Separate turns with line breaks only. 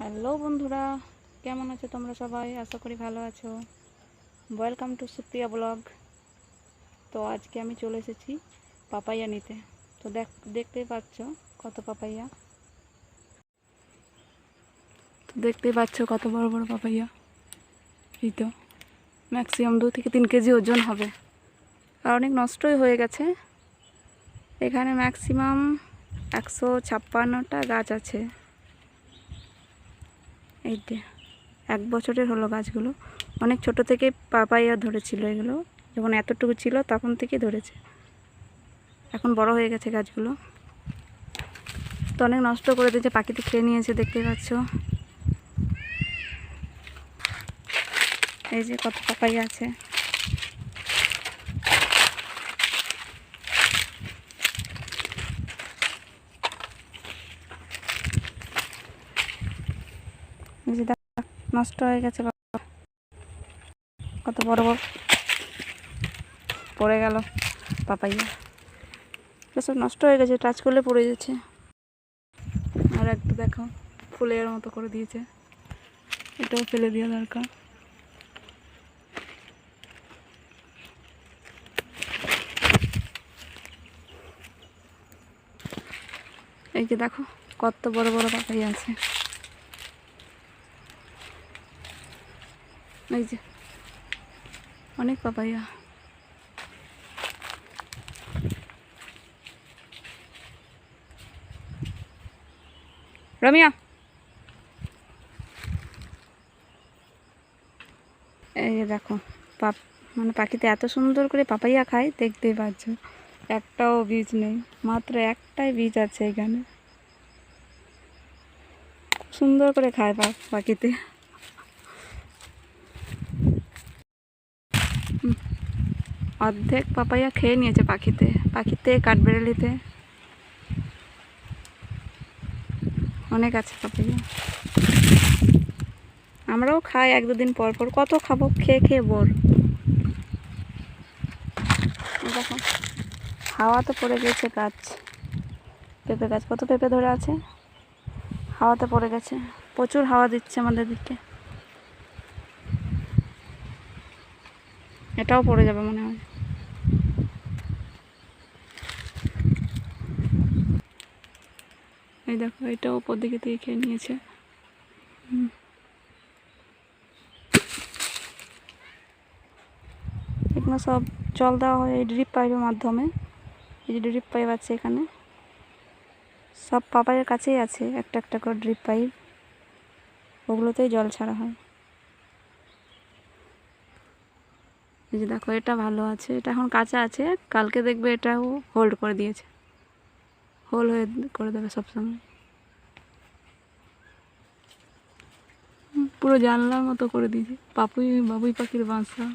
Hello বন্ধুরা, কেমন আছো তোমরা সবাই? আশা করি ভালো আছো। Welcome to Supriya blog. তো আজকে আমি চলে এসেছি পাপাইয়া নিতে। তো দেখতেই পাচ্ছ কত পাপাইয়া। তো দেখতেই পাচ্ছ কত বড় বড় পাপাইয়া। এই তো ম্যাক্সিমাম 2 থেকে 3 কেজি ওজন হবে। আর অনেক নষ্টই হয়ে গেছে। এখানে ম্যাক্সিমাম 156টা গাছ আছে। এই যে 1 বছরের হলো গাছগুলো। অনেক ছোট থেকে পাপাইয়া ধরেছিল, এগুলো যখন এতটুকু ছিল তখন থেকে ধরেছে। এখন বড় হয়ে গেছে গাছগুলো। তো অনেক নষ্ট করে দিয়েছে, পাখিতে খেয়ে নিয়েছে, দেখতেই পাচ্ছ। এই যে কত পাপাইয়া আছে। এই যে নষ্ট হয়ে গেছে, কত বড় বড় পড়ে গেল পাপাইয়া। সব নষ্ট হয়ে গেছে, টাচ করলে পড়ে যাচ্ছে। আর একটু দেখো, ফুলের মতো করে দিয়েছে, এটাও ফেলে দেওয়া দরকার। এই যে দেখো কত বড় বড় পাপাইয়া আছে। এই যে অনেক পাপাইয়া। রমিয়া, এই যে দেখো মানে পাখিতে এত সুন্দর করে পাপাইয়া খায়, দেখতেই পাচ্ছ। একটাও বীজ নেই, মাত্র একটাই বীজ আছে এখানে। সুন্দর করে খায় পাখিতে। অর্ধেক পাপাইয়া খেয়ে নিয়েছে পাখিতে কাঠবেড়ালিতে। অনেক আছে পাপাইয়া। আমরাও খাই 1-2 দিন পর পর, কত খাবো, খেয়ে খেয়ে বোর। দেখো হাওয়াতে পড়ে গেছে গাছ, পেঁপে গাছ, কত পেঁপে ধরে আছে, হাওয়াতে পড়ে গেছে। প্রচুর হাওয়া দিচ্ছে আমাদের দিকে। এটাও পড়ে যাবে মনে হয়। এই দেখো, এটাও উপর দিকে থেকে খেয়ে নিয়েছে। এগুলো সব জল দেওয়া হয় এই ড্রিপ পাইপের মাধ্যমে। এই যে ড্রিপ পাইপ আছে এখানে, সব পাপাইয়ের কাছেই আছে একটা একটা করে ড্রিপ পাইপ, ওগুলোতেই জল ছাড়া হয়। এই যে দেখো, এটা ভালো আছে, এটা এখন কাঁচা আছে, কালকে দেখবে এটাও হোল্ড করে দিয়েছে, হোল হয়ে করে দেবে সবসময়। পুরো জানলার মতো করে দিয়েছে, বাবুই পাখির বাসা।